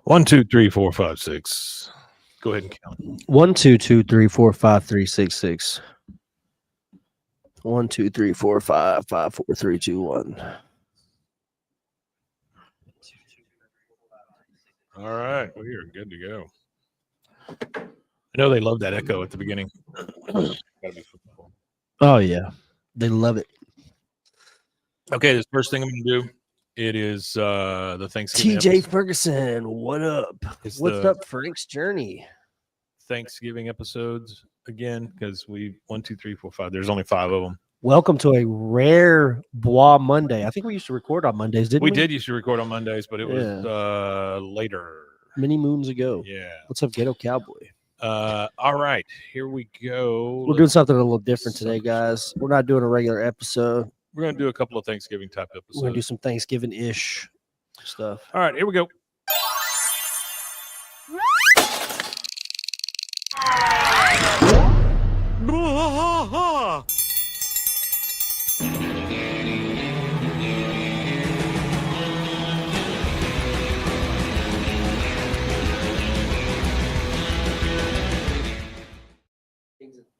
One, two, three, four, five, six. Go ahead and count. 1, 2, 2, 3, 4, 5, 3, 6, 6. 1, 2, 3, 4, 5, 5, 4, 3, 2, 1. All right, we are good to go. I know they love that echo at the beginning. Gotta be football. Oh yeah, they love it. Okay, this first thing I'm gonna do. It is the Thanksgiving. TJ episode. Ferguson, what up? It's What's the up, Frank's Journey? Thanksgiving episodes again because we 1, 2, 3, 4, 5. There's only 5 of them. Welcome to a rare BWAAA Monday. I think we used to record on Mondays, didn't we? We did used to record on Mondays, but it was later. Many moons ago. Yeah. What's up, Ghetto Cowboy? All right, here we go. We're doing something a little different today, guys. We're not doing a regular episode. We're gonna do a couple of Thanksgiving type episodes. We're gonna do some Thanksgiving-ish stuff. All right, here we go.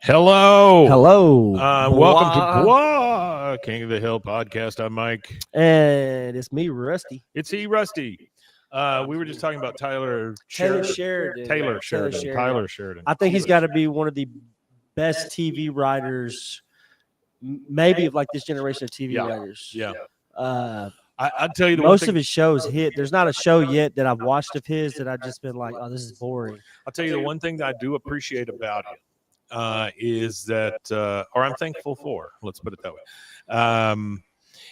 Hello. Hello. Welcome to BWAAA, King of the Hill podcast. I'm Mike. And it's me, Rusty. It's Rusty. We were just talking about Tyler Sheridan. Tyler Sheridan. I think he's got to be one of the best TV writers, maybe of like this generation of TV writers. Yeah. I'll tell you the most of his shows hit. There's not a show yet that I've watched of his that I've just been like, oh, this is boring. I'll tell you the one thing that I do appreciate about him is that, or I'm thankful for, let's put it that way.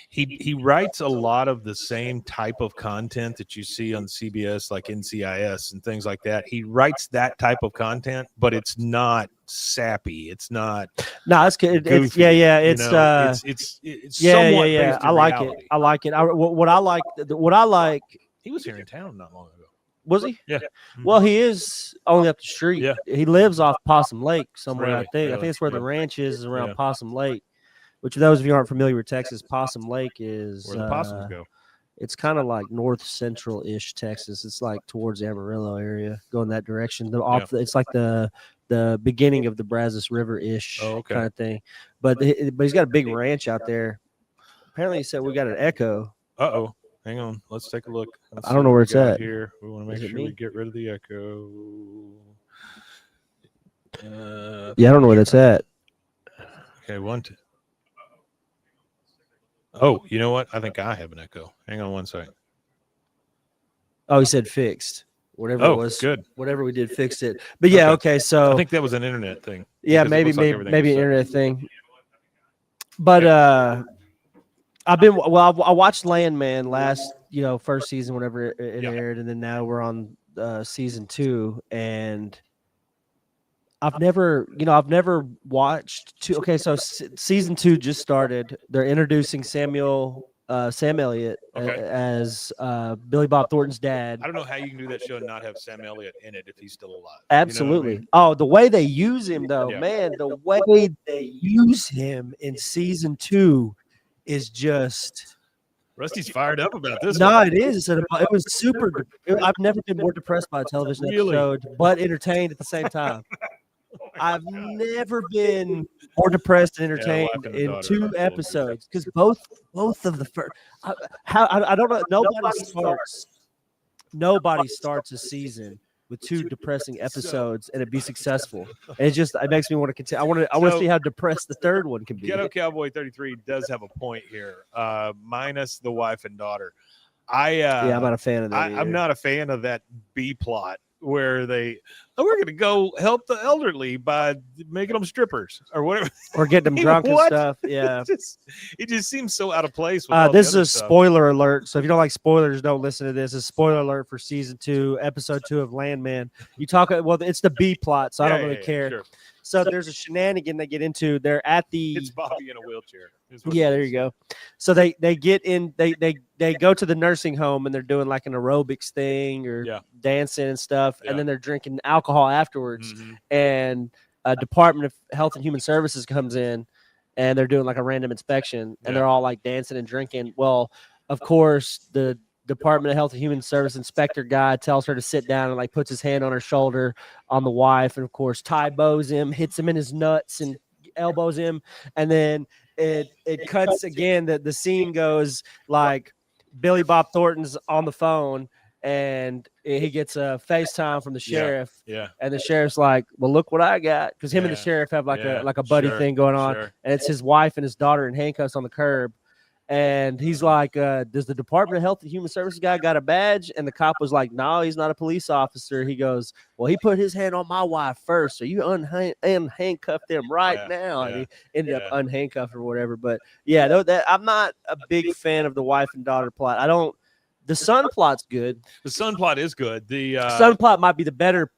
He writes a lot of the same type of content that you see on CBS, like NCIS and things like that. He writes that type of content, but it's not sappy. It's not. No, it's good. It's goofy, It's somewhat based in I like reality. it. I like it. What I like. He was here in town not long ago. Was he? Yeah. Well, he is only up the street. Yeah. He lives off Possum Lake somewhere. Really? I think. I Really? think it's where the Yeah. ranch is around Yeah. Possum Lake. Which, for those of you who aren't familiar with Texas, Possum Lake is Where the possums go. It's kind of like north central ish Texas. It's like towards Amarillo area, going that direction. It's like the beginning of the Brazos River ish kind of thing. But he's got a big ranch out there. Apparently, he said we got an echo. Uh-oh. Hang on. Let's take a look. I don't know where it's at. Here. We want to make sure we get rid of the echo. Yeah, I don't know where that's at. Okay, 1, 2. Oh, you know what? I think I have an echo. Hang on one second. Oh, he said fixed. Whatever it was. Good. Whatever we did, fixed it. But yeah, okay. So I think that was an internet thing. Yeah, maybe an internet thing. But I watched Landman last, first season whenever it aired, and then now we're on season 2, and I've never watched two. Okay, so season 2 just started. They're introducing Sam Elliott as Billy Bob Thornton's dad. I don't know how you can do that show and not have Sam Elliott in it if he's still alive. Absolutely. You know what I mean? Oh, the way they use him, though, man, the way they use him in season 2 is just. Rusty's fired up about this. No, it is. It was super. I've never been more depressed by a television episode, but entertained at the same time. I've never been more depressed and entertained in 2 episodes because both of the first. I don't know. Nobody starts a season with 2 depressing episodes and it be successful. And it makes me want to continue. I want to see how depressed the third one can be. Ghetto Cowboy 33 does have a point here, minus the wife and daughter. I'm not a fan of that. I'm not a fan of that B plot where we're going to go help the elderly by making them strippers or whatever, or getting them drunk and stuff. Yeah, it just seems so out of place. This is a spoiler alert, so if you don't like spoilers, don't listen to this. It's a spoiler alert for season 2, episode 2 of Landman. It's the B plot, so I don't really care. Sure. So there's a shenanigan they get into. They're at the It's Bobby in a wheelchair. Yeah, there you go. So they get in. They go to the nursing home and they're doing like an aerobics thing or dancing and stuff, and then they're drinking alcohol afterwards. Mm-hmm. And a Department of Health and Human Services comes in, and they're doing like a random inspection, and they're all like dancing and drinking. Well, of course, the Department of Health and Human Service inspector guy tells her to sit down and like puts his hand on her shoulder on the wife, and of course Ty bows him, hits him in his nuts, and elbows him, and then it cuts again. The scene goes like Billy Bob Thornton's on the phone, and he gets a FaceTime from the sheriff. And the sheriff's like, "Well, look what I got," because him and the sheriff have like a buddy thing going on, and it's his wife and his daughter in handcuffs on the curb. And he's like, "Does the Department of Health and Human Services guy got a badge?" And the cop was like, "No, he's not a police officer." He goes, "Well, he put his hand on my wife first, so you unhandcuff them right now." And he ended up unhandcuffed or whatever. But that I'm not a big fan of the wife and daughter plot. The son plot's good. The son plot is good. The son plot might be the better.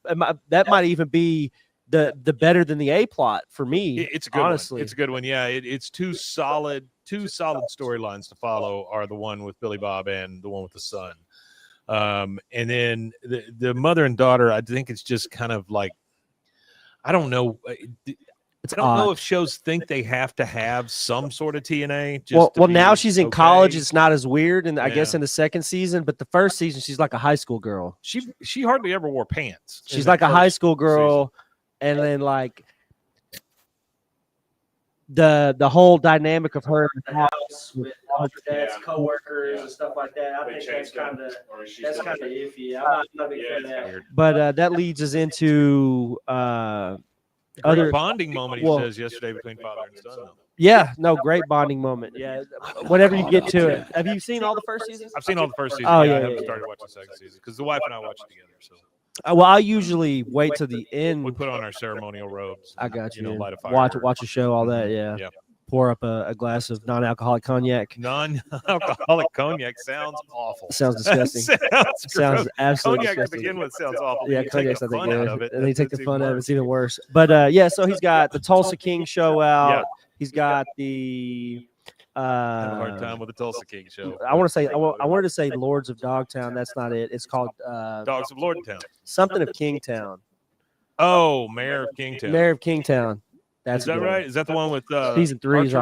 That might even be the better than the A plot for me. It's a good honestly. One. It's a good one. Yeah, it's two solid storylines to follow are the one with Billy Bob and the one with the son. And then the mother and daughter, I think it's just kind of like, I don't know. I don't know if shows think they have to have some sort of TNA. Well, now she's in college. It's not as weird, and I guess in the second season, but the first season she's like a high school girl. She hardly ever wore pants. She's like a high school girl, and then like the whole dynamic of her in the house with all her dad's coworkers and stuff like that. I think that's kind of iffy. I'm not a big fan of that. But that leads us into other bonding moment. He says yesterday between father and son. Though. Yeah, no, great bonding moment. Yeah, whenever you get to it. Have you seen all the first seasons? I've seen all the first seasons. Oh I haven't started watching the second season because the wife and I watch it together. So. Well, I usually wait till the end. We put on our ceremonial robes. I got you. Light a fire. Watch a show, all that. Yeah. Pour up a glass of non-alcoholic cognac. Non-alcoholic cognac sounds awful. Sounds disgusting. sounds absolutely cognac disgusting. to begin with sounds awful. Yeah, cognac's not that good. And then you take the fun out of it, it's even worse. But so he's got the Tulsa King show out. Yeah. He's got the I have a hard time with the Tulsa King show. I wanted to say Lords of Dogtown. That's not it. It's called Dogs of Lordtown. Something of Kingtown. Oh, Mayor of Kingtown. Mayor of Kingtown. Is that right? Is that the one with season 3?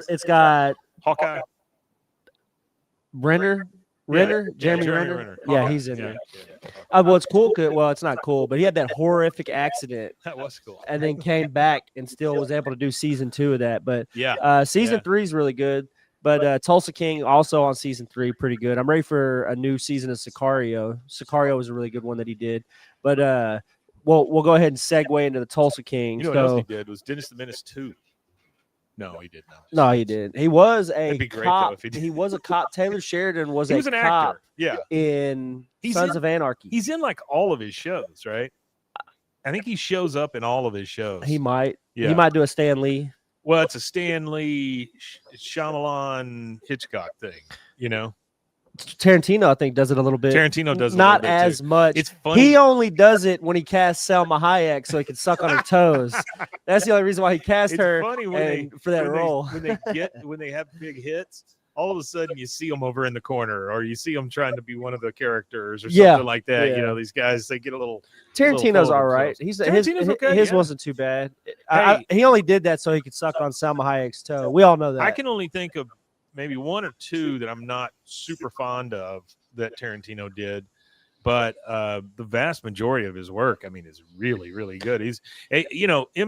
It's got Hawkeye, Jeremy Renner. Yeah, he's in there. Yeah. Well, it's cool. Well, it's not cool, but he had that horrific accident. That was cool. And then came back and still was able to do season 2 of that. But season 3 is really good. But Tulsa King also on season 3, pretty good. I'm ready for a new season of Sicario. Sicario was a really good one that he did. But we'll go ahead and segue into the Tulsa King. You know what else he did was Dennis the Menace 2. No, he did not. No, he did. He was a It'd be great, cop. Though, if he did. He was a cop. Taylor Sheridan was he was an cop. Actor. Yeah. In Sons of Anarchy. He's in like all of his shows, right? I think he shows up in all of his shows. He might. Yeah. He might do a Stan Lee. Well, it's a Stan Lee, Shyamalan, Hitchcock thing, you know. Tarantino, I think, does it a little bit. Tarantino does it not a little bit as too. much. It's funny. He only does it when he casts Selma Hayek so he can suck on her toes. That's the only reason why he cast her for that role. When they have big hits, all of a sudden you see them over in the corner, or you see them trying to be one of of the characters or something like that. Yeah. You know, these guys, they get a little. Tarantino's all right. His wasn't too bad. He only did that so he could suck on Selma Hayek's toe. We all know that. I can only think of maybe one or two that I'm not super fond of that Tarantino did, but the vast majority of his work, I mean, is really, really good. He's, M.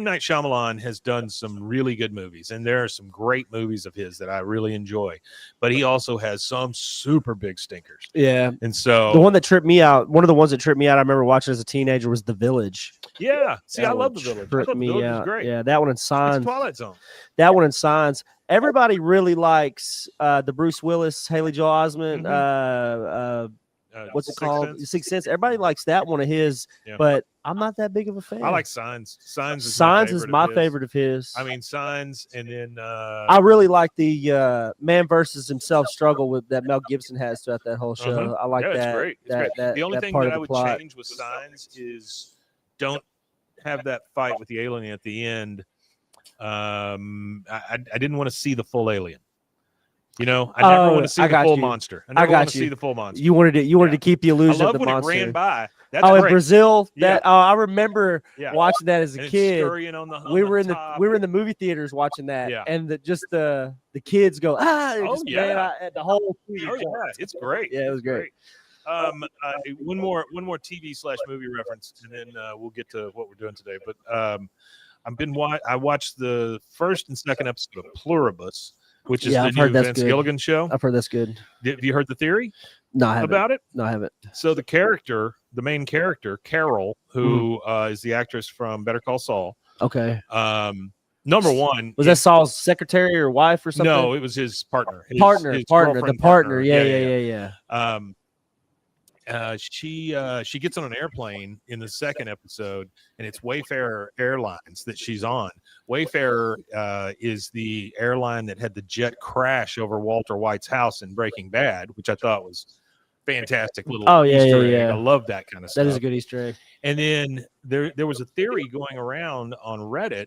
Night Shyamalan has done some really good movies, and there are some great movies of his that I really enjoy, but he also has some super big stinkers. Yeah. And so one of the ones that tripped me out, I remember watching as a teenager, was The Village. Yeah. See, I love The Village. Tripped me out. Great. Yeah, that one in Signs. Twilight Zone. That one in Signs. Everybody really likes the Bruce Willis, Haley Joel Osment, what's it called? Sixth Sense. Everybody likes that one of his, but I'm not that big of a fan. I like Signs. Signs is my favorite of his. I mean, Signs, and then I really like the man versus himself struggle that Mel Gibson has throughout that whole show. I like that. It's great. It's great. The only thing that I would change with Signs is don't have that fight with the alien at the end, I didn't want to see the full alien. You know, I never want to see the full monster. I never want to see the full monster. You wanted to keep the illusion of the monster. I love when it ran by. That's great. In Brazil. I remember watching that as a kid. We were in the movie theaters watching that, and the kids go the whole it's great. Yeah, it was great. One more TV/movie reference, and then we'll get to what we're doing today. But I watched the first and second episode of Pluribus, which is the new Vince Gilligan show. I've heard that's good. Have you heard the theory? No, I haven't. About it? No, I haven't. So the main character, Carol, who is the actress from Better Call Saul. Okay. Number one. Was that Saul's secretary or wife or something? No, it was his partner. His partner. Yeah. She gets on an airplane in the second episode, and it's Wayfarer Airlines that she's on. Wayfarer is the airline that had the jet crash over Walter White's house in Breaking Bad, which I thought was fantastic little Easter egg. I love that kind of stuff. That is a good Easter egg. And then there was a theory going around on Reddit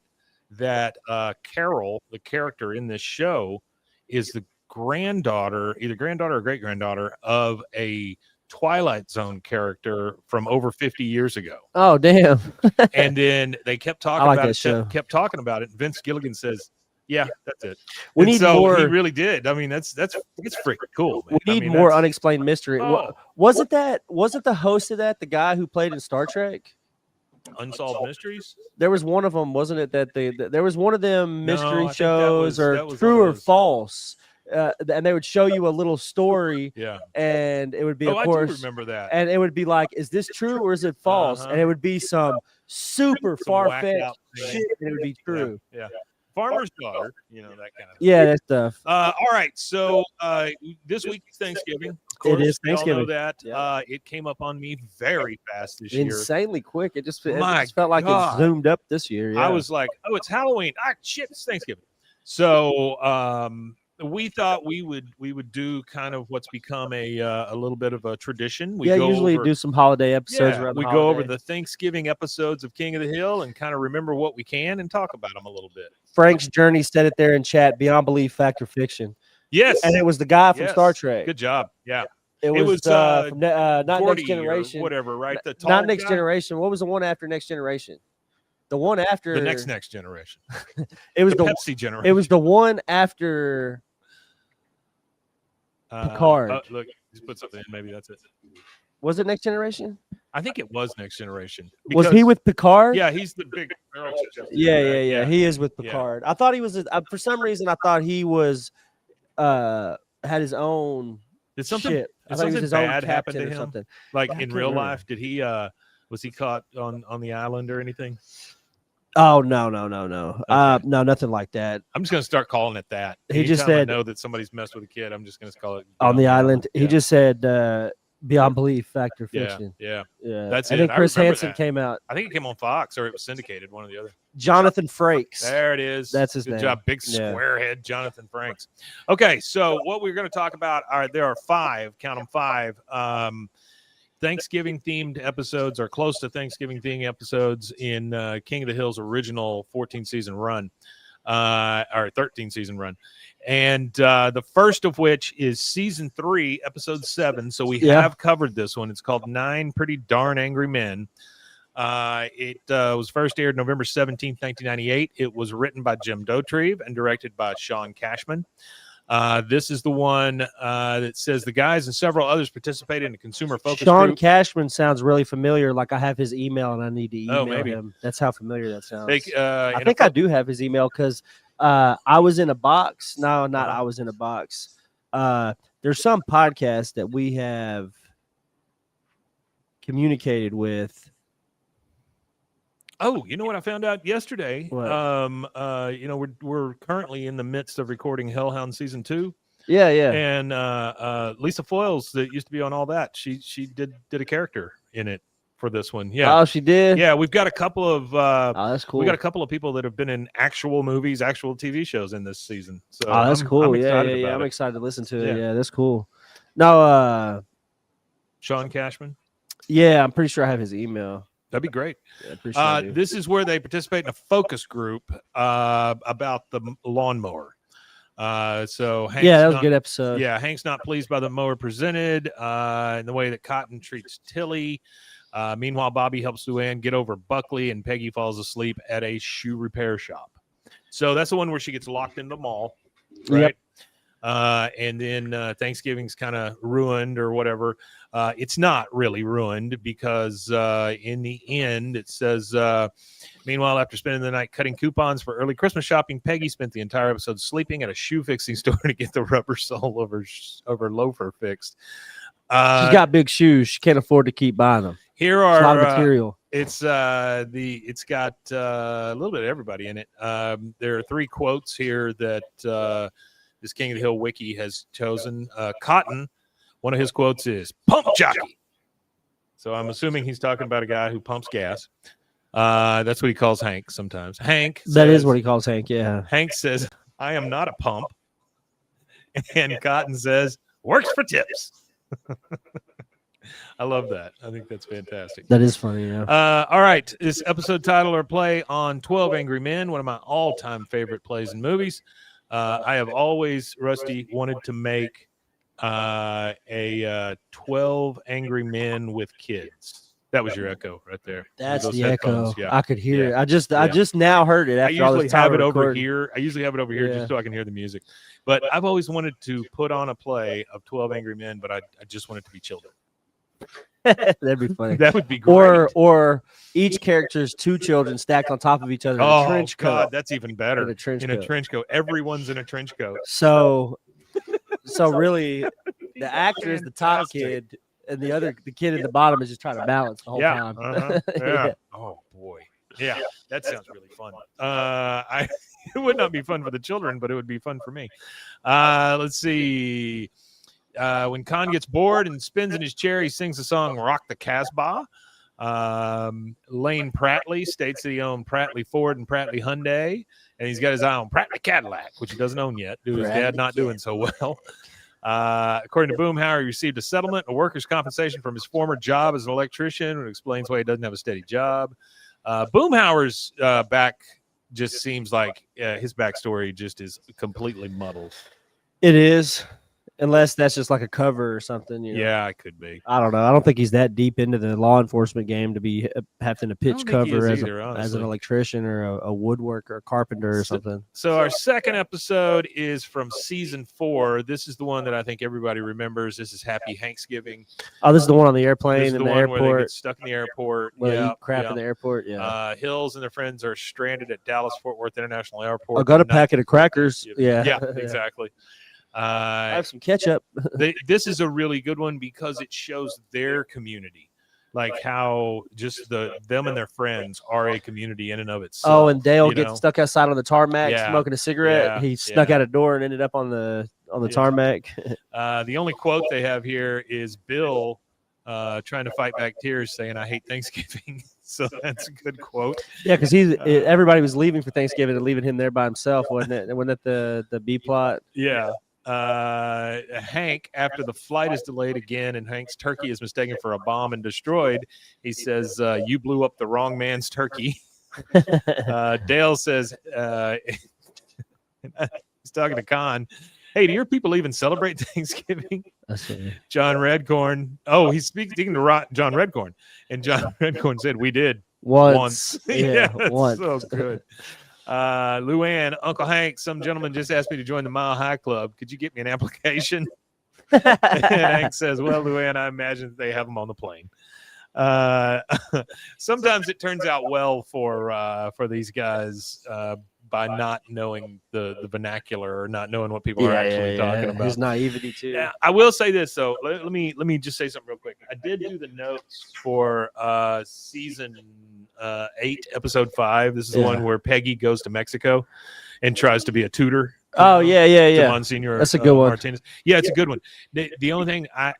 that Carol, the character in this show, is the granddaughter, either granddaughter or great granddaughter of a Twilight Zone character from over 50 years ago. Oh, damn. And then they kept talking kept talking about it. And Vince Gilligan says, yeah, that's it. We need more. He really did. I mean, it's freaking cool, man. We need more unexplained mystery. Wasn't the host of that the guy who played in Star Trek? Unsolved Mysteries? There was one of them, wasn't it? There was one of them mystery shows, or true or false. And they would show you a little story, and it would be, of course, I do remember that, and it would be like, is this true or is it false? And it would be some super far-fetched shit, and it would be true. Yeah. Farmer's Daughter, that kind of thing. Yeah, that stuff. All right, so this week is Thanksgiving. Of course, it is Thanksgiving. We all know that. It came up on me very fast this year. Insanely quick. It just felt like it zoomed up this year. Yeah. I was like, oh, it's Halloween. Shit, it's Thanksgiving. So we thought we would do kind of what's become a little bit of a tradition. We usually do some holiday episodes. We go over the Thanksgiving episodes of King of the Hill and kind of remember what we can and talk about them a little bit. Frank's Journey said it there in chat. Beyond Belief, Fact or Fiction. Yes, and it was the guy from Star Trek. Good job. Yeah, it was from, not Next Generation, whatever. Right, not Next Generation. What was the one after Next Generation? The one after the next generation. It was the Pepsi generation. It was the one after Picard. Look, just put something in. Maybe that's it. Was it Next Generation? I think it was Next Generation. Was he with Picard? Yeah, he's the big. Yeah. He is with Picard. Yeah. I thought he was. For some reason, I thought he was. Had his own. Did something? Ship. Did something bad happen to him? Something. Like in real life, did he? Was he caught on the island or anything? Oh no. Okay. No, nothing like that. I'm just gonna start calling it that. He just said, I know that somebody's messed with a kid. I'm just gonna call it on the island. He just said Beyond Belief, Fact or Fiction. Yeah. That's it. I think Chris Hansen came out. I think it came on Fox or it was syndicated, one or the other. Jonathan Frakes. There it is. That's his name. Good job, big square head, Jonathan Frakes. Okay, so what we're going to talk about there are 5. Count them 5. Thanksgiving themed episodes or close to Thanksgiving themed episodes in King of the Hill's original 14 season run, or 13 season run. And the first of which is season 3, episode 7. So we have covered this one. It's called 9 Pretty Darn Angry Men. It was first aired November 17th, 1998. It was written by Jim Dotrieve and directed by Sean Cashman. This is the one that says the guys and several others participated in a consumer focus Sean group. Cashman sounds really familiar. Like I have his email and I need to email him. That's how familiar that sounds. I think I do have his email because I was in a box. No, not I was in a box. There's some podcast that we have communicated with. Oh, you know what I found out yesterday? What? We're currently in the midst of recording Hellhound season 2. Yeah. And Lisa Foyles, that used to be on All That, she did a character in it for this one. Yeah. Oh, she did. Yeah, we've got a couple of. That's cool. We got a couple of people that have been in actual movies, actual TV shows in this season. So that's cool. I'm excited to listen to it. Yeah, that's cool. No, Sean Cashman. Yeah, I'm pretty sure I have his email. That'd be great. I appreciate it. This is where they participate in a focus group about the lawnmower. So Hank's that was a good episode. Yeah, Hank's not pleased by the mower presented in the way that Cotton treats Tilly. Meanwhile, Bobby helps Luann get over Buckley, and Peggy falls asleep at a shoe repair shop. So that's the one where she gets locked in the mall, right? Yep. And then Thanksgiving's kind of ruined or whatever. It's not really ruined because in the end, it says, meanwhile, after spending the night cutting coupons for early Christmas shopping, Peggy spent the entire episode sleeping at a shoe fixing store to get the rubber sole over loafer fixed. She's got big shoes. She can't afford to keep buying them. Here are a lot of material. It's got a little bit of everybody in it. There are 3 quotes here that this King of the Hill wiki has chosen. Cotton, one of his quotes is "pump jockey." So I'm assuming he's talking about a guy who pumps gas. That's what he calls Hank sometimes. Hank. That is what he calls Hank. Yeah. Hank says, "I am not a pump," and Cotton says, "Works for tips." I love that. I think that's fantastic. That is funny. Yeah. All right. This episode title or play on 12 Angry Men, one of my all-time favorite plays and movies. I have always, Rusty, wanted to make a 12 Angry Men with kids. That was your echo right there. That's the headphones. echo. Yeah. I could hear it. I just now heard it. After I all usually this time have it over recording. here. I usually have it over here just so I can hear the music. But I've always wanted to put on a play of 12 Angry Men, but I just want it to be children. That'd be funny. That would be great. Or each character's 2 children stacked on top of each other in a trench coat. God, that's even better. In a trench coat. Everyone's in a trench coat. So really, the actor is the top kid, and the kid at the bottom is just trying to balance the whole time. Yeah. Oh boy. Yeah, that sounds really fun. It would not be fun for the children, but it would be fun for me. Let's see. When Khan gets bored and spins in his chair, he sings the song "Rock the Casbah." Lane Prattley states that he owned Prattley Ford and Prattley Hyundai, and he's got his eye on Prattley Cadillac, which he doesn't own yet due to his dad not doing so well. According to Boomhauer, he received a settlement, a workers' compensation from his former job as an electrician, which explains why he doesn't have a steady job. Boomhauer's back just seems like his backstory just is completely muddled. It is. Unless that's just like a cover or something. Yeah, it could be. I don't know. I don't think he's that deep into the law enforcement game to be having to pitch cover as an electrician or a woodworker or a carpenter or something. So our second episode is from season 4. This is the one that I think everybody remembers. This is Happy Thanksgiving. Oh, this is the one on the airplane in the one airport. Where they get stuck in the airport. Where they eat crap in the airport. Yeah. Hills and their friends are stranded at Dallas Fort Worth International Airport. I got a packet of crackers. Yeah, exactly. I have some ketchup. This is a really good one because it shows their community, like how just them and their friends are a community in and of itself. Oh, and Dale gets stuck outside on the tarmac smoking a cigarette. Yeah, he snuck out a door and ended up on the tarmac. The only quote they have here is Bill trying to fight back tears, saying, "I hate Thanksgiving." So that's a good quote. Yeah, because everybody was leaving for Thanksgiving and leaving him there by himself, wasn't it? Wasn't that the B plot? Yeah. Hank, after the flight is delayed again and Hank's turkey is mistaken for a bomb and destroyed, he says, "You blew up the wrong man's turkey." Dale says, he's talking to Con, "Hey, do your people even celebrate Thanksgiving?" John Redcorn. Oh, he's speaking to John Redcorn. And John Redcorn said, "We did once." Yeah, once. So good. Luann, "Uncle Hank, some gentleman just asked me to join the Mile High Club. Could you get me an application?" And Hank says, "Well, Luann, I imagine they have them on the plane." Sometimes it turns out well for these guys by not knowing the vernacular or not knowing what people are actually talking about. His naivety too. Yeah, I will say this though. Let me just say something real quick. I did do the notes for season 8, episode 5. This is the one where Peggy goes to Mexico and tries to be a tutor. Oh yeah. Monsignor, that's a good one. Martinez. Yeah, it's a good one. The only thing I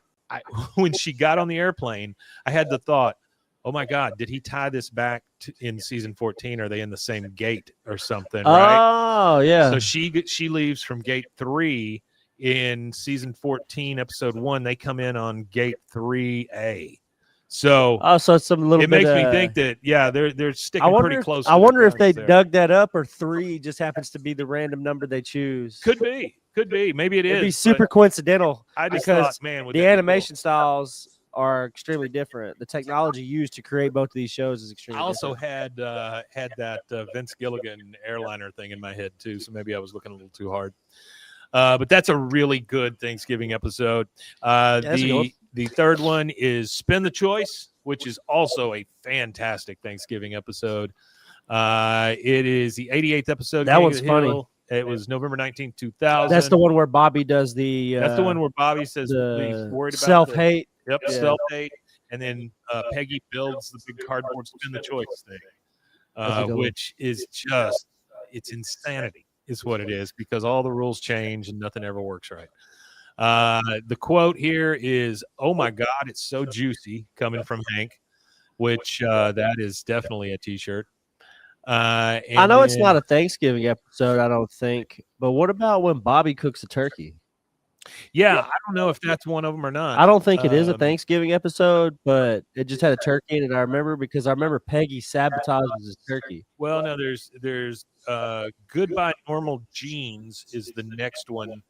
when she got on the airplane, I had the thought, "Oh my God, did he tie this back in season 14? Are they in the same gate or something?" Right? Oh yeah. So she leaves from gate 3 in season 14, episode 1. They come in on gate 3A. So So it's some little it bit. makes me think that they're sticking pretty close. I wonder if they there. dug that up, or 3 just happens to be the random number they choose. Could be, maybe it is. It'd be super coincidental. I just because thought, man, the animation styles are extremely different. The technology used to create both of these shows is extremely. I also different. had that Vince Gilligan airliner thing in my head too, so maybe I was looking a little too hard. But that's a really good Thanksgiving episode. The third one is Spin the Choice, which is also a fantastic Thanksgiving episode. It is the 88th episode. That one's funny. It was November 19th, 2000. That's the one where Bobby does the. That's the one where Bobby says he's worried about self-hate. Yep, self-hate. And then Peggy builds the big cardboard Spin the Choice thing, which is just, it's insanity is what it is, because all the rules change and nothing ever works right. The quote here is, "Oh my God, it's so juicy," coming from Hank, which that is definitely a T-shirt. I know it's not a Thanksgiving episode, I don't think, but what about when Bobby cooks a turkey? Yeah, I don't know if that's one of them or not. I don't think it is a Thanksgiving episode, but it just had a turkey in it. I remember because I remember Peggy sabotages his turkey. Well, now there's Goodbye Normal Jeans is the next one.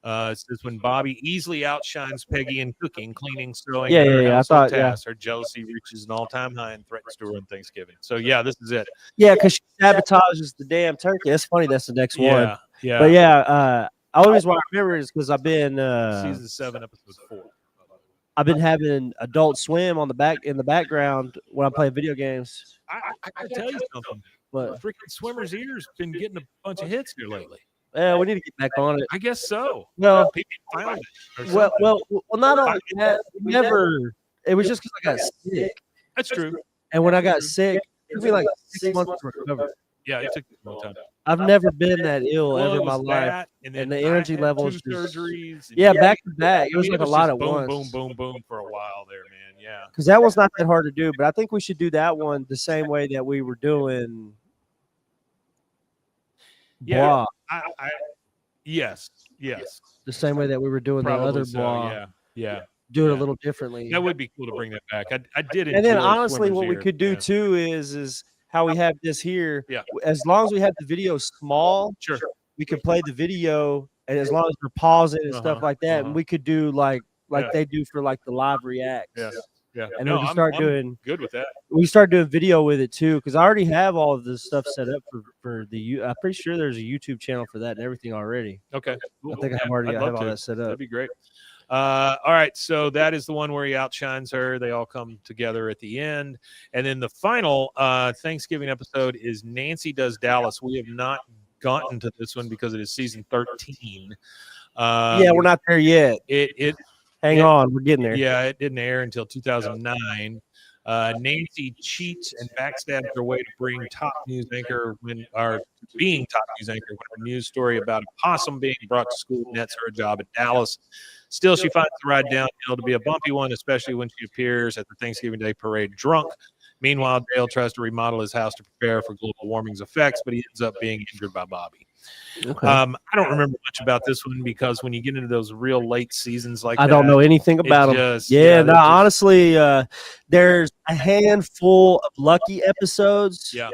It says when Bobby easily outshines Peggy in cooking, cleaning, sewing, I thought tasks, her jealousy reaches an all-time high and threatens to ruin Thanksgiving. So yeah, this is it. Yeah, because she sabotages the damn turkey. That's funny. That's the next one. Yeah. But yeah, always why I remember is because I've been season 7, episode 4. I've been having Adult Swim on in the background when I'm playing video games. I can tell you something. What? Freaking Swimmer's Ears been getting a bunch of hits here lately. Yeah, we need to get back on it. I guess so. Well, people found it. Well, not only that, never. It was just because I got sick. That's true. And when I got sick, it took me like 6 months to recover. Yeah, it took a long time. I've never been that ill ever in my life, and the energy levels. Surgeries. Back to back. It was like a lot at once. Boom, boom, boom for a while there, man. Yeah. Because that one's not that hard to do, but I think we should do that one the same way that we were doing. Yeah. Yes. The same way that we were doing Probably the other so, BWAAA. Yeah. Do it a little differently. That would be cool to bring that back. I did it. And then honestly, what we could do too is how we have this here. Yeah. As long as we have the video small, sure, we can play the video, and as long as we're pausing and stuff like that, and we could do like they do for like the live reacts. Yeah. And we can start doing good with that. We start doing video with it too, because I already have all of this stuff set up for the. I'm pretty sure there's a YouTube channel for that and everything already. Okay, cool. I think I have all that set up. That'd be great. All right, so that is the one where he outshines her. They all come together at the end, and then the final Thanksgiving episode is Nancy Does Dallas. We have not gotten to this one because it is season 13. We're not there yet. Hang on, we're getting there. Yeah, it didn't air until 2009. Nancy cheats and backstabs her way to being top news anchor when a news story about a possum being brought to school nets her a job at Dallas. Still, she finds the ride downhill to be a bumpy one, especially when she appears at the Thanksgiving Day parade drunk. Meanwhile, Dale tries to remodel his house to prepare for global warming's effects, but he ends up being injured by Bobby. Okay. I don't remember much about this one because when you get into those real late seasons like that, I don't know anything about them. Honestly, there's a handful of lucky episodes. Yeah.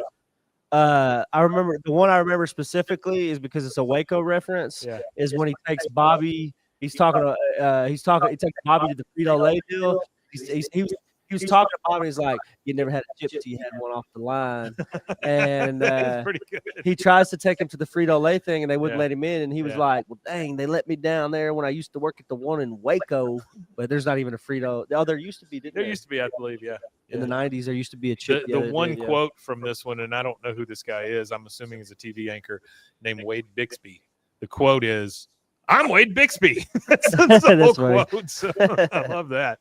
I remember the one I remember specifically is because it's a Waco reference. Yeah. Is when he takes Bobby. He takes Bobby to the Frito-Lay deal. He was talking to Bobby. He's like, "You never had a chip till you had one off the line," and pretty good. He tries to take him to the Frito-Lay thing, and they wouldn't let him in. And he was like, "Well, dang, they let me down there when I used to work at the one in Waco, but there's not even a Frito." Oh, there used to be. There used to be, I believe. Yeah. In the 90s, there used to be a chip. The one quote from this one, and I don't know who this guy is. I'm assuming he's a TV anchor named Wade Bixby. The quote is, "I'm Wade Bixby." That's the whole quote. So I love that.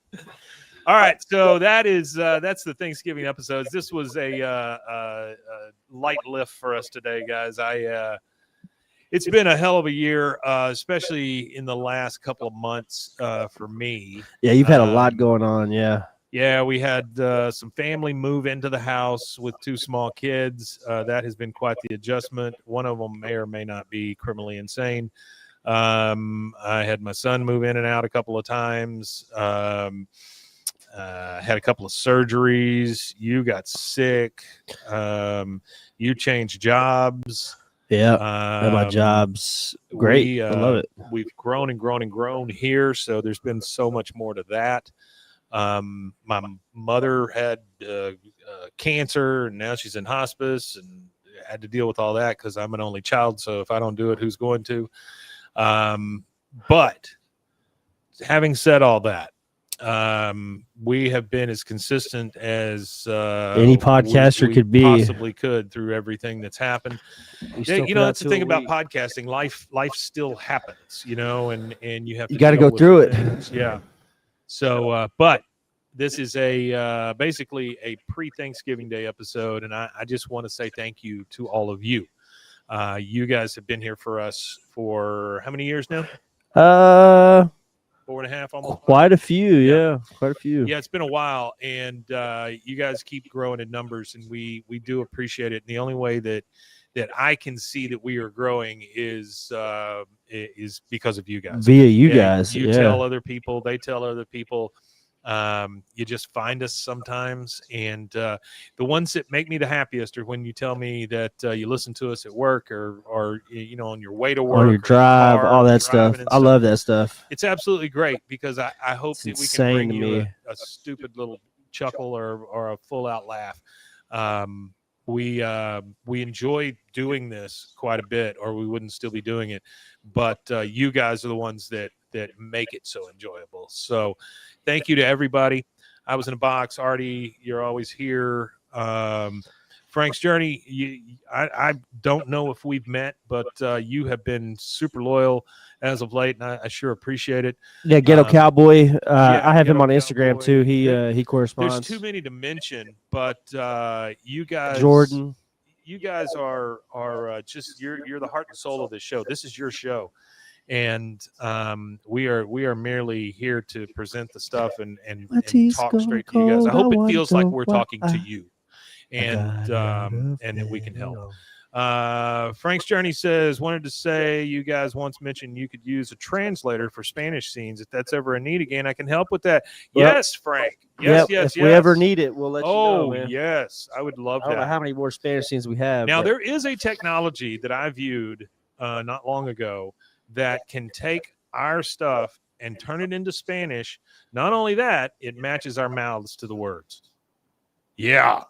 All right, so that's the Thanksgiving episodes. This was a light lift for us today, guys. It's been a hell of a year, especially in the last couple of months for me. Yeah, you've had a lot going on. Yeah, we had some family move into the house with 2 small kids. That has been quite the adjustment. One of them may or may not be criminally insane. I had my son move in and out a couple of times. had a couple of surgeries. You got sick. You changed jobs. Yeah, and my job's great. I love it. We've grown and grown and grown here, so there's been so much more to that. My mother had cancer, and now she's in hospice, and had to deal with all that because I'm an only child. So if I don't do it, who's going to? But having said all that, we have been as consistent as any podcaster we could be, possibly could, through everything that's happened. You know, that's the thing about podcasting. Life still happens, you know, and you have to got to go through it. Things. Yeah. So, but this is a basically a pre-Thanksgiving Day episode, and I just want to say thank you to all of you. You guys have been here for us for how many years now? 4.5, almost. Quite a few, yeah, quite a few. Yeah, it's been a while, and you guys keep growing in numbers, and we do appreciate it. And the only way that I can see that we are growing is because of you guys. Via you guys, you tell other people, they tell other people. You just find us sometimes, and the ones that make me the happiest are when you tell me that you listen to us at work or you know, on your way to work, on your drive, all that stuff. I love that stuff. It's absolutely great because I hope that we can bring you a stupid little chuckle or a full out laugh. We enjoy doing this quite a bit, or we wouldn't still be doing it. But you guys are the ones that make it so enjoyable. So thank you to everybody. I was in a box. Artie, you're always here. Frank's Journey, I don't know if we've met, but you have been super loyal as of late, and I sure appreciate it. Yeah, Ghetto Cowboy. I have him on Instagram too. He corresponds. There's too many to mention, but you guys, Jordan, you guys are just you're the heart and soul of this show. This is your show, and we are merely here to present the stuff and talk straight to you guys. I hope it feels like we're talking to you, and that we can help. Frank's Journey says, wanted to say you guys once mentioned you could use a translator for Spanish scenes. If that's ever a need again, I can help with that. Yep. Yes, Frank. Yes. If we ever need it, we'll let you know. Man. Yes, I would love that. I don't know how many more Spanish scenes we have. Now, there is a technology that I viewed not long ago that can take our stuff and turn it into Spanish. Not only that, it matches our mouths to the words. Yeah.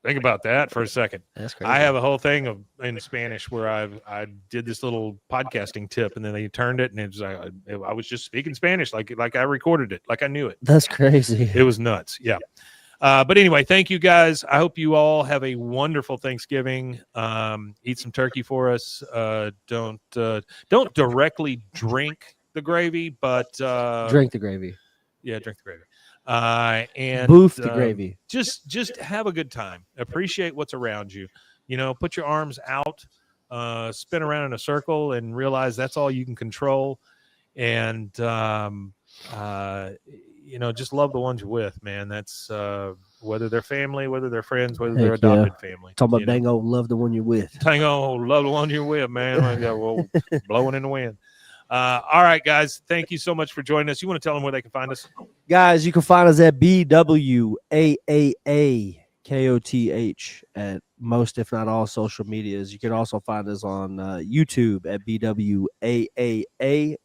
Think about that for a second. That's crazy. I have a whole thing in Spanish where I did this little podcasting tip, and then they turned it, and it was like I was just speaking Spanish like I recorded it, like I knew it. That's crazy. It was nuts. Yeah. But anyway, thank you guys. I hope you all have a wonderful Thanksgiving. Eat some turkey for us. Don't directly drink the gravy, but drink the gravy. Yeah, drink the gravy. And boof the gravy. Just have a good time. Appreciate what's around you. You know, put your arms out, spin around in a circle, and realize that's all you can control. And you know, just love the ones you're with, man. That's whether they're family, whether they're friends, whether they're adopted family. Talking about Dango, love the one you're with. Dango, love the one you're with, man. Well, blowing in the wind. All right, guys. Thank you so much for joining us. You want to tell them where they can find us? Guys, you can find us at BWAAA KOTH at most, if not all, social medias. You can also find us on YouTube at BWAAA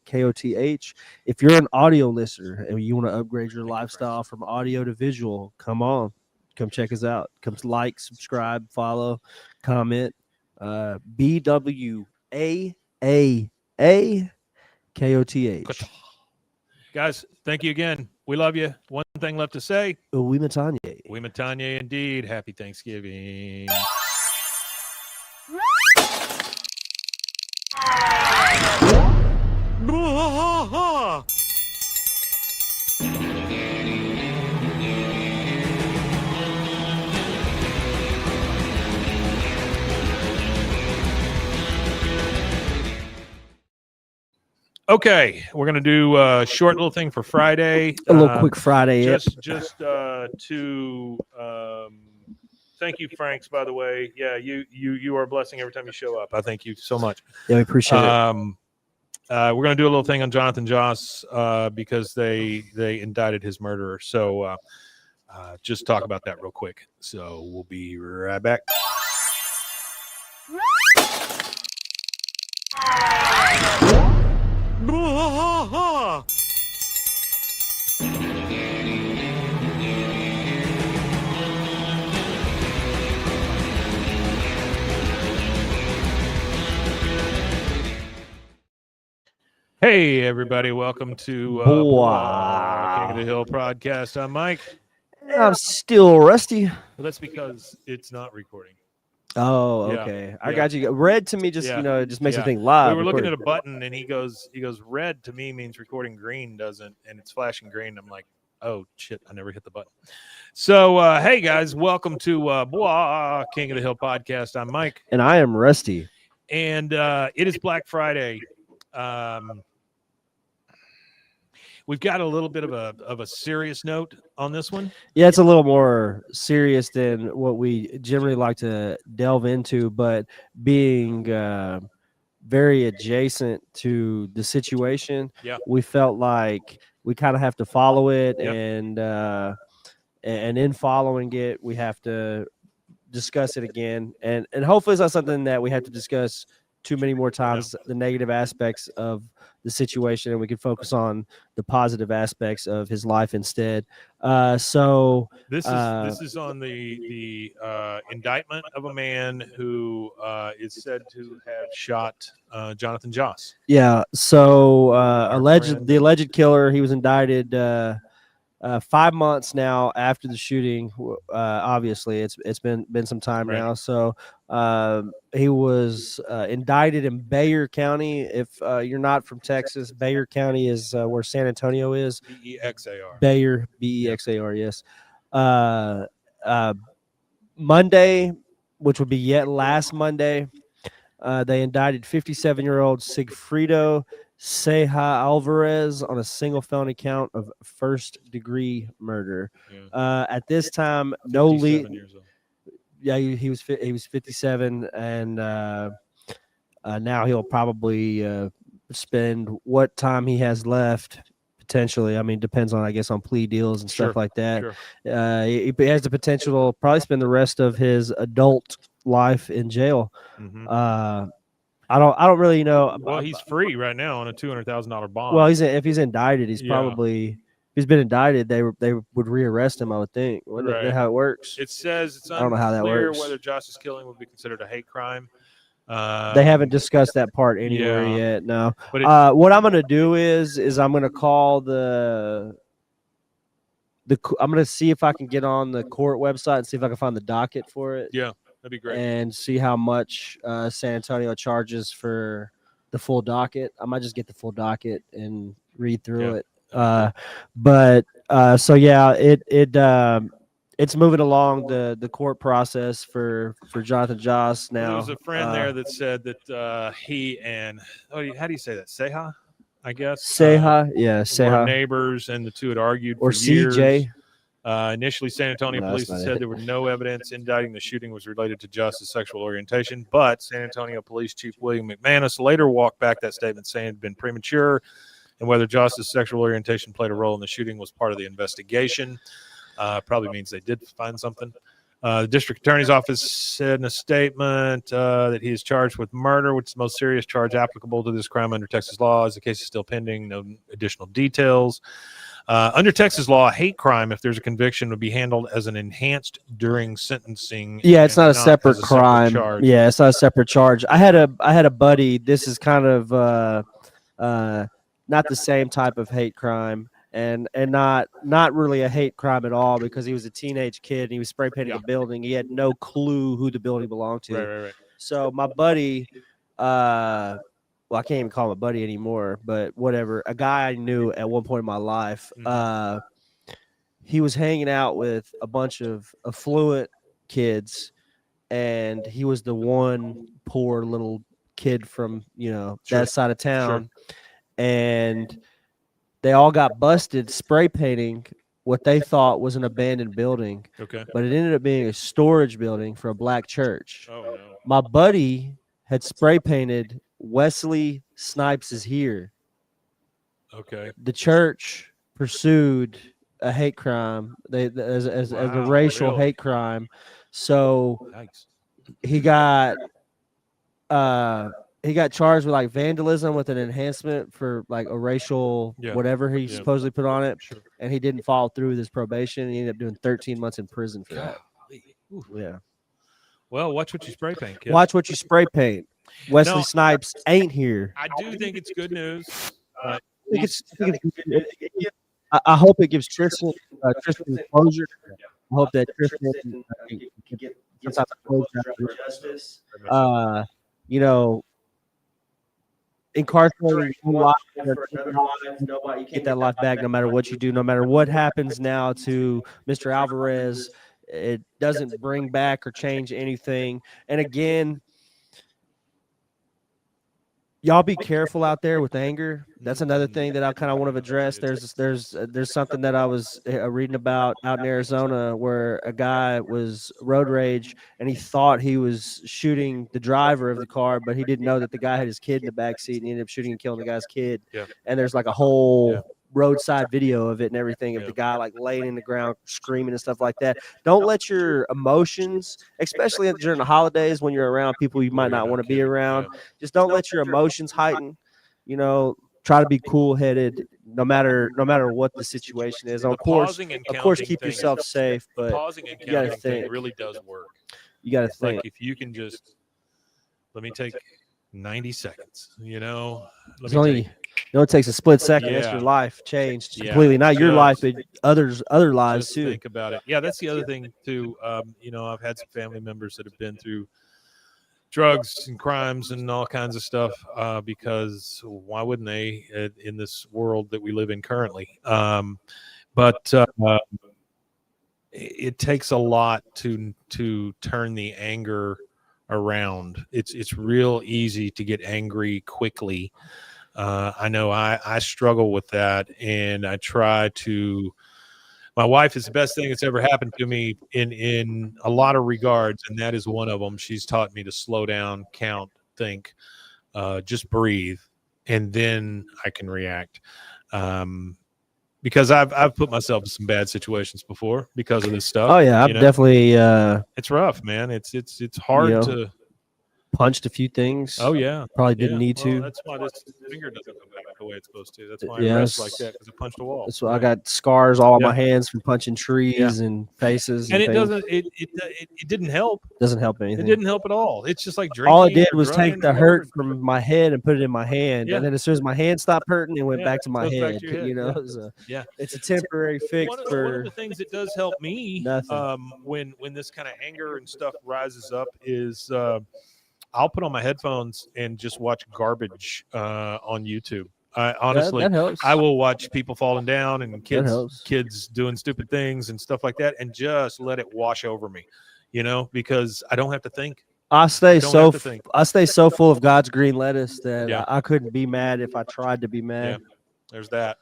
KOTH. If you're an audio listener and you want to upgrade your lifestyle from audio to visual, come on. Come check us out. Come like, subscribe, follow, comment. BWAAA KOTH. Guys, thank you again. We love you. One thing left to say. We Matanye. We Matanye indeed. Happy Thanksgiving. Okay, we're gonna do a short little thing for Friday. A little quick Friday. Just to thank you, Franks. By the way, yeah, you are a blessing every time you show up. I thank you so much. Yeah, we appreciate it. we're going to do a little thing on Jonathan Joss because they indicted his murderer. So just talk about that real quick. So we'll be right back. Hey, everybody. Welcome to BWAAA, King of the Hill podcast. I'm Mike. I'm still rusty. Well, that's because it's not recording. Oh, Yeah, okay. I yeah. got you. Red to me just, Yeah, it just makes yeah. me think live. We were looking at recording. a button and he goes, red to me means recording, green doesn't, and it's flashing green. I'm like, oh shit, I never hit the button. So hey guys, welcome to BWAAA, King of the Hill podcast. I'm Mike. And I am Rusty. And it is Black Friday. We've got a little bit of a serious note on this one. Yeah, it's a little more serious than what we generally like to delve into, but being very adjacent to the situation, we felt like we kind of have to follow it, and in following it, we have to discuss it again, and hopefully it's not something that we have to discuss too many more times, the negative aspects of the situation, and we can focus on the positive aspects of his life instead. So this is on the indictment of a man who is said to have shot Jonathan Joss. Yeah. So the alleged killer, he was indicted 5 months now after the shooting. Obviously, it's been some time now. So he was indicted in Bexar County. If you're not from Texas, Bexar County is where San Antonio is. BEXAR. Bexar, BEXAR. Yes. Monday, which would be yet last Monday, they indicted 57-year-old Sigfrido Ceja Alvarez on a single felony count of first-degree murder. At this time, no lead. Yeah, he was 57, and now he'll probably spend what time he has left. Potentially, I mean, depends on, I guess, on plea deals and stuff like that. He has the potential to probably spend the rest of his adult life in jail. I don't really know. Well, he's free right now on a $200,000 bond. Well, if he's indicted, he's probably, if he's been indicted, they would rearrest him, I would think. Wouldn't that how it works? It says it's I don't know how that works. Whether Joss's killing would be considered a hate crime. They haven't discussed that part anywhere yet. No. But what I'm going to do is I'm going to call I'm going to see if I can get on the court website and see if I can find the docket for it. Yeah, that'd be great. And see how much San Antonio charges for the full docket. I might just get the full docket and read through it. So yeah, it's moving along the court process for Jonathan Joss now. There was a friend there that said that he and how do you say that? Ceja, I guess. Ceja, yeah, Ceja. Were neighbors, and the two had argued or for years. CJ. Initially, San Antonio police said there were no evidence indicting the shooting was related to Joss's sexual orientation, but San Antonio Police Chief William McManus later walked back that statement, saying it had been premature, and whether Joss's sexual orientation played a role in the shooting was part of the investigation. Probably means they did find something. The district attorney's office said in a statement that he is charged with murder, which is the most serious charge applicable to this crime under Texas law. As the case is still pending, no additional details. Under Texas law, a hate crime, if there's a conviction, would be handled as an enhanced during sentencing. Yeah, it's not a separate crime. Yeah, it's not a separate charge. I had a buddy. This is kind of not the same type of hate crime. And not really a hate crime at all, because he was a teenage kid and he was spray painting a building. He had no clue who the building belonged to. Right. So my buddy, well, I can't even call him a buddy anymore, but whatever. A guy I knew at one point in my life, he was hanging out with a bunch of affluent kids, and he was the one poor little kid from that side of town, and they all got busted spray painting what they thought was an abandoned building. Okay. But it ended up being a storage building for a black church. Oh, no. My buddy had spray painted Wesley Snipes is here. Okay. The church pursued a hate crime as a racial really? hate crime. So Yikes. he got charged with like vandalism with an enhancement for like a racial whatever he supposedly put on it, Sure. and he didn't follow through with his probation. He ended up doing 13 months in prison for that. Ooh. Yeah. Well, watch what you spray paint, kid. Watch what you spray paint. Wesley Snipes ain't here. I do think it's good news. I hope it gives Tristan closure. I hope that Tristan can get some type of closure, justice. You know, incarcerated life for another life. Nobody, you can't get that life back no matter what you do, no matter what happens now to Mr. Alvarez. It doesn't bring back or change anything. And again, y'all be careful out there with anger. That's another thing that I kind of want to address. There's something that I was reading about out in Arizona where a guy was road rage and he thought he was shooting the driver of the car, but he didn't know that the guy had his kid in the back seat, and he ended up shooting and killing the guy's kid. Yeah. And there's like a whole roadside video of it and everything of the guy like laying in the ground screaming and stuff like that. Don't let your emotions, especially during the holidays when you're around people you might not want to be around, just don't let your emotions heighten. You know, try to be cool-headed no matter what the situation is. Of course, keep yourself safe, but pausing and you gotta counting think. thing really does work. You got to think. Like if you can just let me take 90 seconds, you know. It takes a split second. That's your life changed completely. Not your life, but other lives too. Think about it. Yeah, that's the other thing too. You know, I've had some family members that have been through drugs and crimes and all kinds of stuff because why wouldn't they in this world that we live in currently? But it takes a lot to turn the anger around. It's real easy to get angry quickly. I know I struggle with that, and I try to. My wife is the best thing that's ever happened to me in a lot of regards, and that is one of them. She's taught me to slow down, count, think, just breathe, and then I can react. Because I've put myself in some bad situations before because of this stuff. Oh yeah, I've definitely. It's rough, man. It's hard to. Punched a few things. Oh yeah, probably didn't need to. That's why this finger doesn't go back the way it's supposed to. That's why I rest like that, because it punched a wall. That's why I got scars all on my hands from punching trees and faces. And it doesn't. It didn't help. Doesn't help anything. It didn't help at all. It's just like drinking. All it did was take the hurt from my head and put it in my hand, and then as soon as my hand stopped hurting, it went back to my head. You know, it's a temporary fix. One of the things that does help me, when this kind of anger and stuff rises up, is. I'll put on my headphones and just watch garbage on YouTube. I honestly, that helps. I will watch people falling down and kids doing stupid things and stuff like that, and just let it wash over me, you know, because I don't have to think. I stay so full of God's green lettuce that I couldn't be mad if I tried to be mad. Yeah. There's that.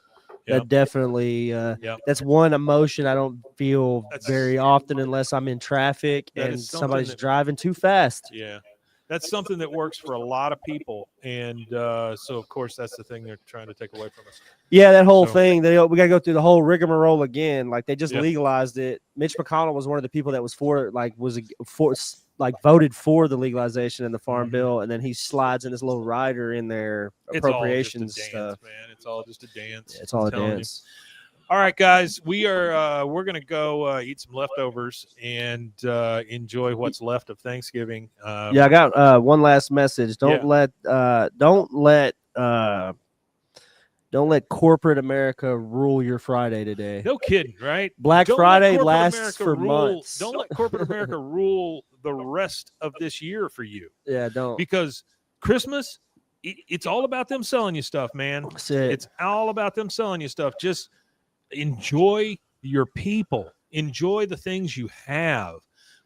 That definitely that's one emotion I don't feel very often unless I'm in traffic and somebody's driving too fast. Yeah. That's something that works for a lot of people, and so of course that's the thing they're trying to take away from us. Yeah, that whole thing. We got to go through the whole rigmarole again. Like they just legalized it. Mitch McConnell was one of the people that was voted for the legalization in the farm bill, and then he slides in his little rider in their appropriations stuff. Man, it's all just a dance. Yeah, it's all a dance. All right, guys, we're gonna go eat some leftovers and enjoy what's left of Thanksgiving. I got one last message. Don't let corporate America rule your Friday today. No kidding, right? Black Friday lasts for months. Don't let corporate America rule the rest of this year for you. Yeah, don't. Because Christmas, it's all about them selling you stuff, man. It's all about them selling you stuff. Just enjoy your people. Enjoy the things you have.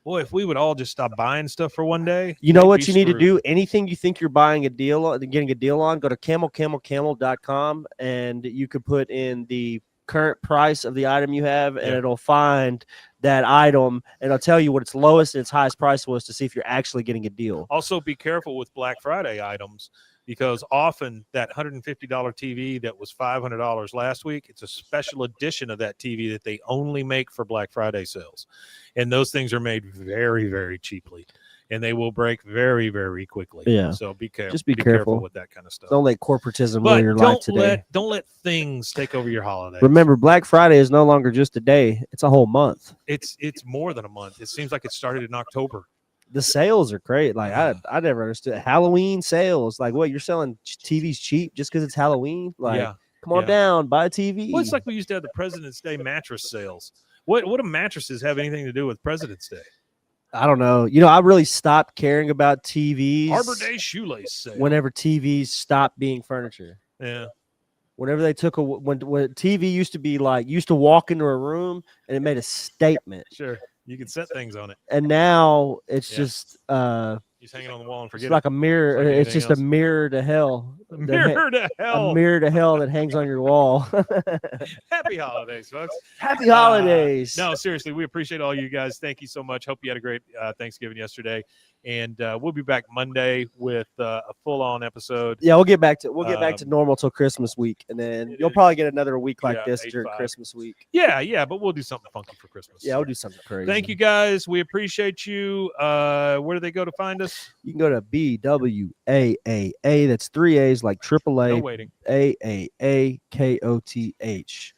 Boy, if we would all just stop buying stuff for one day. You know what you need to do? Anything you think you're buying getting a deal on, go to camel.com, and you could put in the current price of the item you have, and it'll find that item, and it'll tell you what its lowest and its highest price was to see if you're actually getting a deal. Also, be careful with Black Friday items. because often that $150 TV that was $500 last week, it's a special edition of that TV that they only make for Black Friday sales. And those things are made very, very cheaply. And they will break very, very quickly. Yeah. So be careful. Just be careful with that kind of stuff. Don't let corporatism rule your life today. Don't let things take over your holidays. Remember, Black Friday is no longer just a day; it's a whole month. It's more than a month. It seems like it started in October. The sales are great. Like I never understood Halloween sales. Like, what, you're selling TVs cheap just because it's Halloween? Like, come on down, buy a TV. Well, it's like we used to have the President's Day mattress sales. What do mattresses have anything to do with President's Day? I don't know. I really stopped caring about TVs. Arbor Day shoelace sale. Whenever TVs stopped being furniture. Yeah. Whenever they took when TV used to be like, you used to walk into a room and it made a statement. Sure. You could set things on it. And now it's just he's hanging on the wall and forget it's like a mirror. It's just else. a mirror to hell. A mirror to hell. A mirror to hell that hangs on your wall. Happy holidays, folks. Happy holidays. No, seriously, we appreciate all you guys. Thank you so much. Hope you had a great Thanksgiving yesterday. And we'll be back Monday with a full-on episode. Yeah, we'll get back to normal till Christmas week, and then you'll probably get another week like this during Christmas week. Yeah, but we'll do something funky for Christmas. Yeah, we'll do something crazy. Thank you guys. We appreciate you. Where do they go to find us? You can go to BWAAA. That's 3 A's like AAA. No waiting. AAAKOTH.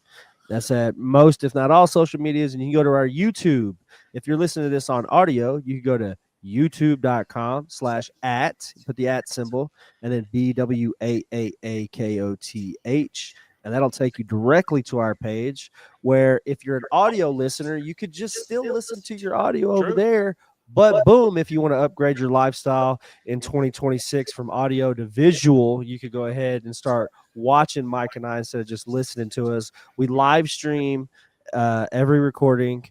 That's at most, if not all, social medias, and you can go to our YouTube. If you're listening to this on audio, you can go to youtube.com/@ put the @ symbol and then BWAAAKOTH, and that'll take you directly to our page, where if you're an audio listener, you could just still listen to your audio over there. But boom, if you want to upgrade your lifestyle in 2026 from audio to visual, you could go ahead and start watching Mike and I instead of just listening to us. We live stream every recording.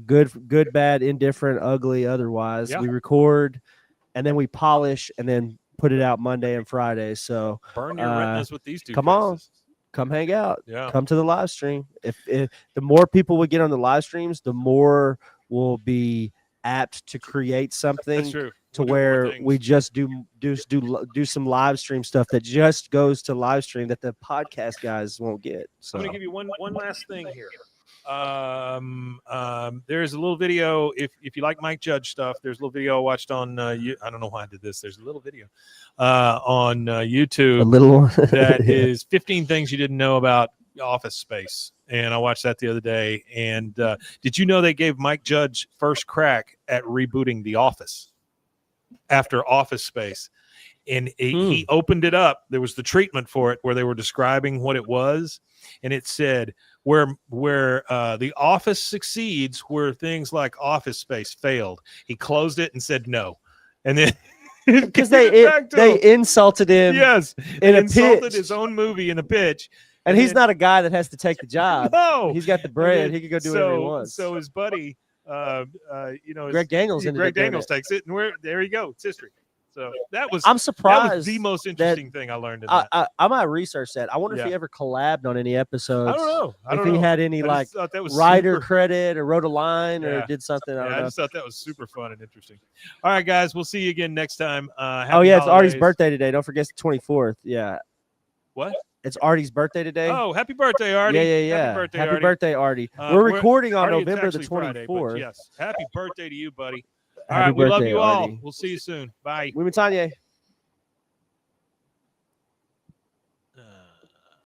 Good, bad, indifferent, ugly, otherwise. We record and then we polish and then put it out Monday and Friday. So burn your retinas with these two. Come hang out. Yeah. Come to the live stream. If the more people we get on the live streams, the more we'll be apt to create something to where we just do some live stream stuff that just goes to live stream that the podcast guys won't get. So I'm gonna give you one last thing here. There's a little video. If you like Mike Judge stuff, there's a little video I watched on I don't know why I did this. There's a little video on YouTube. A little that is 15 things you didn't know about Office Space, and I watched that the other day. And did you know they gave Mike Judge first crack at rebooting The Office after Office Space? And he opened it up. There was the treatment for it where they were describing what it was, and it said where The Office succeeds, where things like Office Space failed. He closed it and said no, and then because they insulted him. Yes, in a insulted pitch. his own movie in a pitch. And he's not a guy that has to take the job. No, he's got the bread. He can go do whatever he wants. So his buddy, Greg Daniels takes it, and there you go. It's history. So I'm surprised. That was the most interesting thing I learned in that. I might research that. I wonder if he ever collabed on any episodes. I don't know. If he had any writer credit or wrote a line or did something. I don't know. I just thought that was super fun and interesting. All right, guys, we'll see you again next time. It's Artie's birthday today. Don't forget it's the 24th. Yeah. What? It's Artie's birthday today. Oh, happy birthday, Artie. Yeah. Happy birthday, Artie. We're recording on November the 24th. Friday, yes. Happy birthday to you, buddy. All right, we love you all. We'll see you soon. Bye. Wimitanye.